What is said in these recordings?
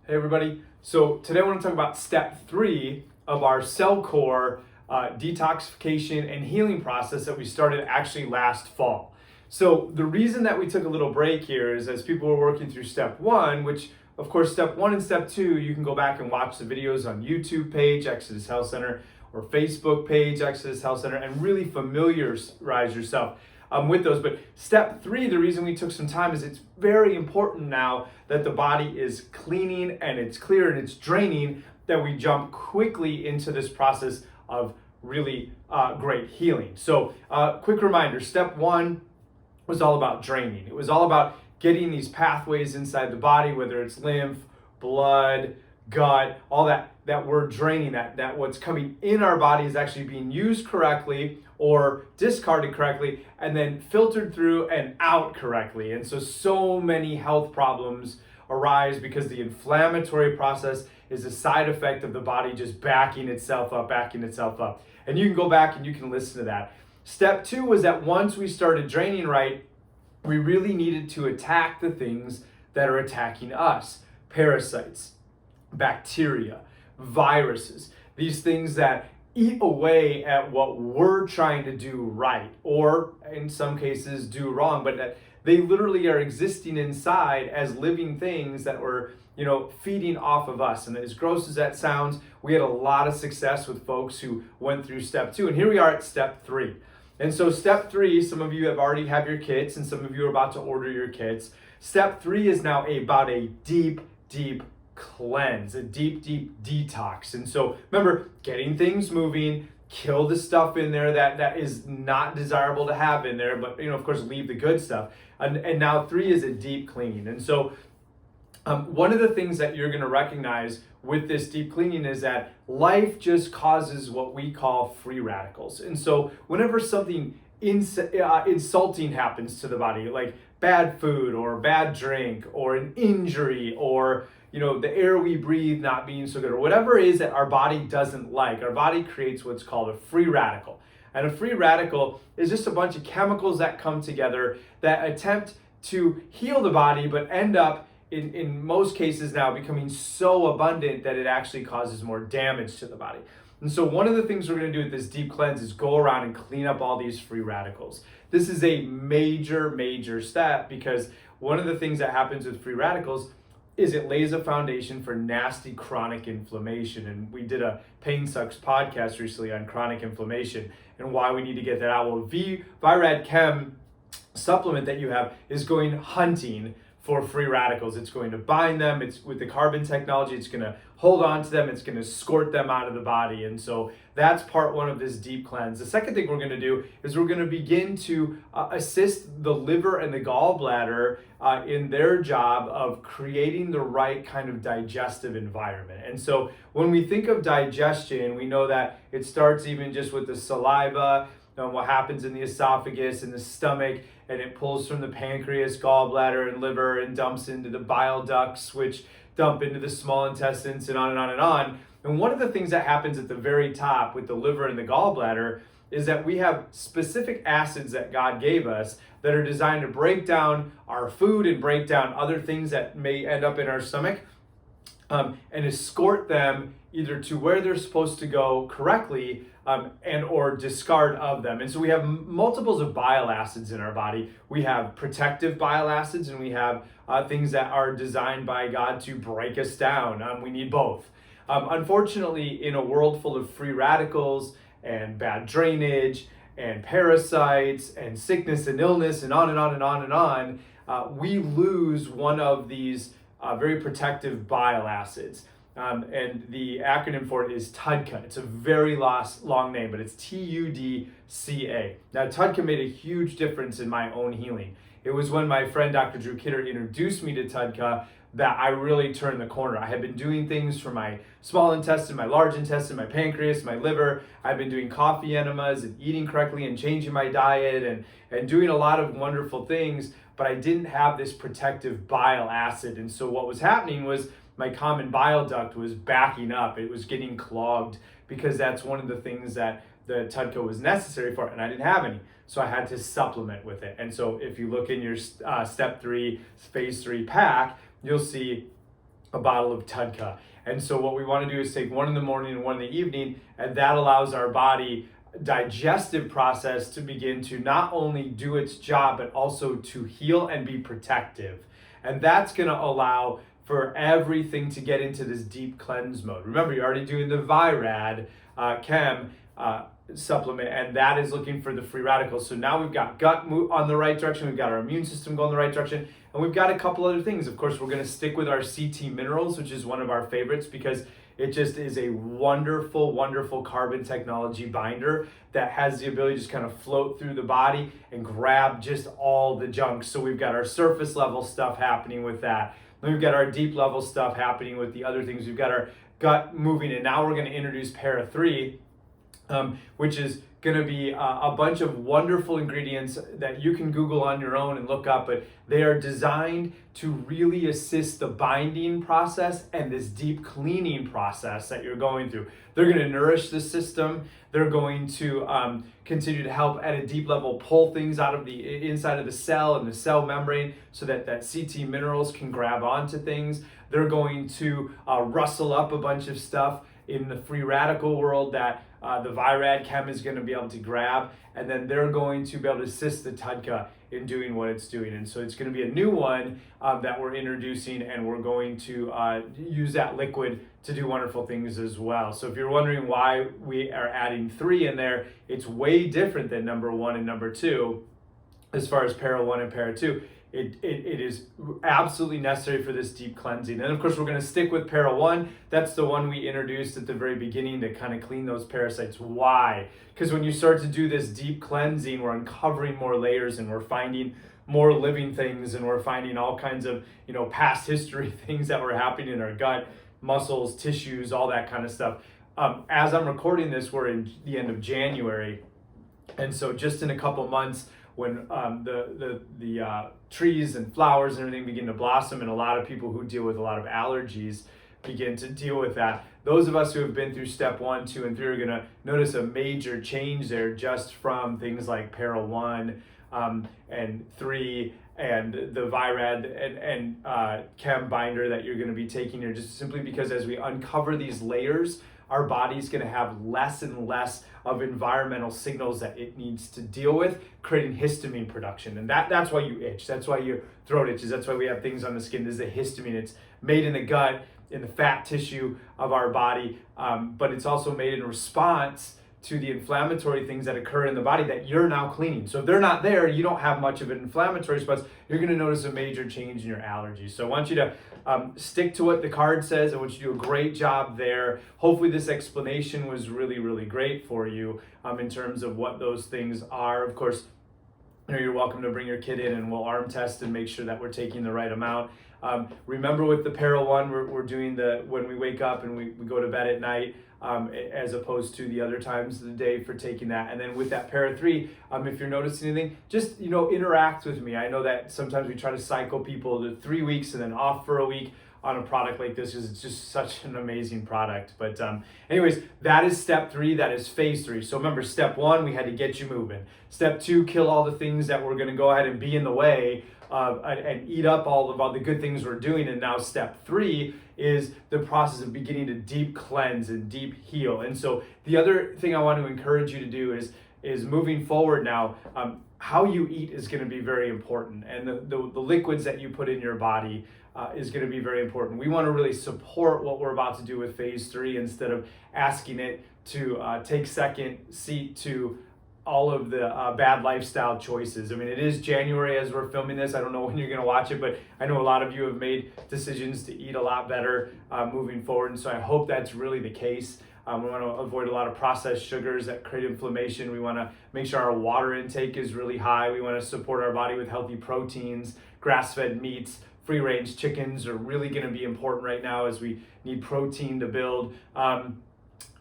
Hey everybody. So today I want to talk about step 3 of our CellCore detoxification and healing process that we started actually last fall. So the reason that we took a little break here is as people were working through step 1, which of course step 1 and step 2, you can go back and watch the videos on YouTube page, Exodus Health Center, or Facebook page, Exodus Health Center, and really familiarize yourself with those. But step 3, the reason we took some time is it's very important now that the body is cleaning and it's clear and it's draining, that we jump quickly into this process of really great healing. So quick reminder, step 1 was all about draining. It was all about getting these pathways inside the body, whether it's lymph, blood, gut, all that we're draining, that what's coming in our body is actually being used correctly or discarded correctly and then filtered through and out correctly. And so many health problems arise because the inflammatory process is a side effect of the body just backing itself up. And you can go back and you can listen to that. Step 2 was that once we started draining right, we really needed to attack the things that are attacking us. Parasites, bacteria, viruses, these things that eat away at what we're trying to do right, or in some cases do wrong, but that they literally are existing inside as living things that were, feeding off of us. And as gross as that sounds, we had a lot of success with folks who went through step 2. And here we are at step 3. And so step 3, some of you already have your kits and some of you are about to order your kits. Step 3 is now about a deep cleanse, a deep detox. And so remember, getting things moving, kill the stuff in there that is not desirable to have in there, but of course leave the good stuff. And now 3 is a deep cleaning. And so one of the things that you're going to recognize with this deep cleaning is that life just causes what we call free radicals. And so whenever something insulting happens to the body, like bad food or bad drink or an injury or the air we breathe not being so good, or whatever it is that our body doesn't like, our body creates what's called a free radical. And a free radical is just a bunch of chemicals that come together that attempt to heal the body, but end up in most cases now becoming so abundant that it actually causes more damage to the body. And so one of the things we're going to do with this deep cleanse is go around and clean up all these free radicals. This is a major step because one of the things that happens with free radicals is it lays a foundation for nasty chronic inflammation. And we did a Pain Sucks podcast recently on chronic inflammation and why we need to get that out. Well, Virad Chem supplement that you have is going hunting for free radicals. It's going to bind them. It's with the carbon technology, it's going to hold on to them. It's going to escort them out of the body. And so that's part 1 of this deep cleanse. The second thing we're going to do is we're going to begin to assist the liver and the gallbladder in their job of creating the right kind of digestive environment. And so when we think of digestion, we know that it starts even just with the saliva, what happens in the esophagus and the stomach, and it pulls from the pancreas, gallbladder, and liver and dumps into the bile ducts, which dump into the small intestines, and on and on and on. And one of the things that happens at the very top with the liver and the gallbladder is that we have specific acids that God gave us that are designed to break down our food and break down other things that may end up in our stomach and escort them either to where they're supposed to go correctly and or discard of them. And so we have multiples of bile acids in our body. We have protective bile acids and we have things that are designed by God to break us down. We need both. Unfortunately, in a world full of free radicals and bad drainage and parasites and sickness and illness and on and on and on and on, we lose one of these very protective bile acids. And the acronym for it is TUDCA. It's a very long name, but it's TUDCA. Now, TUDCA made a huge difference in my own healing. It was when my friend Dr. Drew Kidder introduced me to TUDCA that I really turned the corner. I had been doing things for my small intestine, my large intestine, my pancreas, my liver. I've been doing coffee enemas and eating correctly and changing my diet and doing a lot of wonderful things, but I didn't have this protective bile acid. And so what was happening was my common bile duct was backing up. It was getting clogged because that's one of the things that the TUDCA was necessary for, and I didn't have any. So I had to supplement with it. And so if you look in your step 3, phase 3 pack, you'll see a bottle of Tudka. And so what we want to do is take one in the morning and one in the evening, and that allows our body digestive process to begin to not only do its job, but also to heal and be protective. And that's going to allow for everything to get into this deep cleanse mode. Remember, you're already doing the Virad Chem supplement, and that is looking for the free radicals. So now we've got gut on the right direction, we've got our immune system going the right direction, and we've got a couple other things. Of course, we're going to stick with our CT minerals, which is one of our favorites because it just is a wonderful, wonderful carbon technology binder that has the ability to just kind of float through the body and grab just all the junk. So we've got our surface level stuff happening with that. Then we've got our deep level stuff happening with the other things. We've got our gut moving, and now we're going to introduce Para 3, which is going to be a bunch of wonderful ingredients that you can Google on your own and look up, but they are designed to really assist the binding process and this deep cleaning process that you're going through. They're going to nourish the system. They're going to continue to help at a deep level pull things out of the inside of the cell and the cell membrane so that CT minerals can grab onto things. They're going to rustle up a bunch of stuff in the free radical world that the Virad Chem is going to be able to grab, and then they're going to be able to assist the Tudka in doing what it's doing. And so it's going to be a new one that we're introducing, and we're going to use that liquid to do wonderful things as well. So if you're wondering why we are adding 3 in there, it's way different than number 1 and number 2 as far as Para 1 and Para 2. It is absolutely necessary for this deep cleansing. And of course, we're going to stick with Para 1. That's the one we introduced at the very beginning to kind of clean those parasites. Why? Because when you start to do this deep cleansing, we're uncovering more layers and we're finding more living things, and we're finding all kinds of, past history things that were happening in our gut, muscles, tissues, all that kind of stuff. As I'm recording this, we're in the end of January. And so just in a couple months, when the trees and flowers and everything begin to blossom, and a lot of people who deal with a lot of allergies begin to deal with that. Those of us who have been through step 1, 2, and 3 are going to notice a major change there just from things like Para 1 and 3 and the Virad and Chem binder that you're going to be taking here, just simply because as we uncover these layers, our body's going to have less and less of environmental signals that it needs to deal with, creating histamine production. And that's why you itch. That's why your throat itches. That's why we have things on the skin. This is the histamine. It's made in the gut, in the fat tissue of our body, but it's also made in response to the inflammatory things that occur in the body that you're now cleaning. So if they're not there, you don't have much of an inflammatory response, you're going to notice a major change in your allergies. So I want you to stick to what the card says. I want you to do a great job there. Hopefully this explanation was really, really great for you in terms of what those things are. Of course, you're welcome to bring your kid in and we'll arm test and make sure that we're taking the right amount. Remember with the Para 1, we're doing when we wake up and we go to bed at night, as opposed to the other times of the day for taking that. And then with that Para 3, if you're noticing anything, just interact with me. I know that sometimes we try to cycle people to 3 weeks and then off for a week on a product like this because it's just such an amazing product. But anyways, that is step 3, that is phase 3. So remember, step 1, we had to get you moving. Step 2, kill all the things that were going to go ahead and be in the way and eat up all the good things we're doing. And now step 3 is the process of beginning to deep cleanse and deep heal. And so the other thing I want to encourage you to do is moving forward now, how you eat is going to be very important. And the liquids that you put in your body is going to be very important. We want to really support what we're about to do with phase 3 instead of asking it to take second seat to all of the bad lifestyle choices. I mean, it is January as we're filming this. I don't know when you're going to watch it, but I know a lot of you have made decisions to eat a lot better moving forward. And so I hope that's really the case. We want to avoid a lot of processed sugars that create inflammation. We want to make sure our water intake is really high. We want to support our body with healthy proteins, grass-fed meats. Free-range chickens are really going to be important right now as we need protein to build.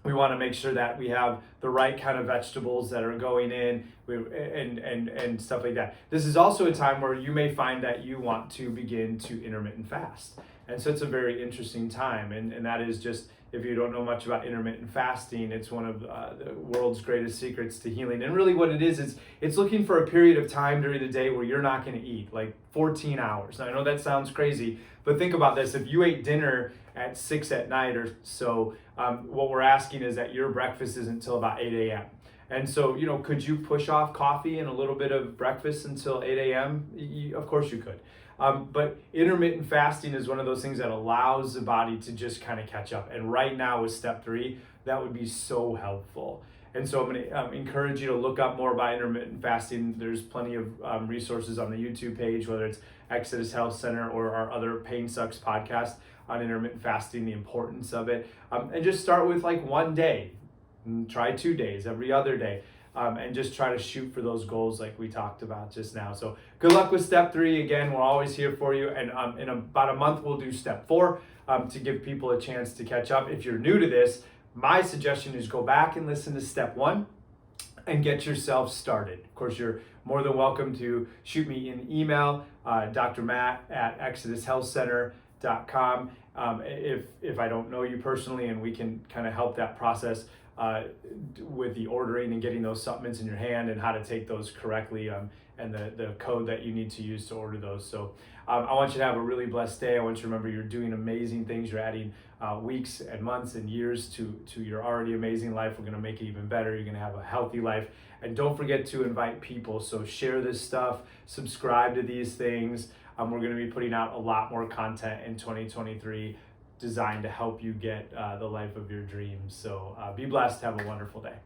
We want to make sure that we have the right kind of vegetables that are going in and stuff like that. This is also a time where you may find that you want to begin to intermittent fast. And so it's a very interesting time. And that is just, if you don't know much about intermittent fasting, it's one of the world's greatest secrets to healing. And really what it is it's looking for a period of time during the day where you're not going to eat, like 14 hours. Now, I know that sounds crazy, but think about this. If you ate dinner at 6 at night or so, what we're asking is that your breakfast isn't until about 8 a.m. And so, could you push off coffee and a little bit of breakfast until 8 a.m.? Of course you could. But intermittent fasting is one of those things that allows the body to just kind of catch up. And right now with step 3, that would be so helpful. And so I'm going to encourage you to look up more about intermittent fasting. There's plenty of resources on the YouTube page, whether it's Exodus Health Center or our other Pain Sucks podcast on intermittent fasting, the importance of it. And just start with like one day. Try 2 days, every other day, and just try to shoot for those goals like we talked about just now. So good luck with step 3. Again, we're always here for you. And in about a month, we'll do step 4 to give people a chance to catch up. If you're new to this, my suggestion is go back and listen to step 1 and get yourself started. Of course, you're more than welcome to shoot me an email, drmatt@exodushealthcenter.com. If I don't know you personally, and we can kind of help that process with the ordering and getting those supplements in your hand and how to take those correctly, and the code that you need to use to order those. So I want you to have a really blessed day. I want you to remember you're doing amazing things. You're adding weeks and months and years to your already amazing life. We're going to make it even better. You're going to have a healthy life. And don't forget to invite people. So share this stuff, subscribe to these things. We're going to be putting out a lot more content in 2023 designed to help you get the life of your dreams. So be blessed. Have a wonderful day.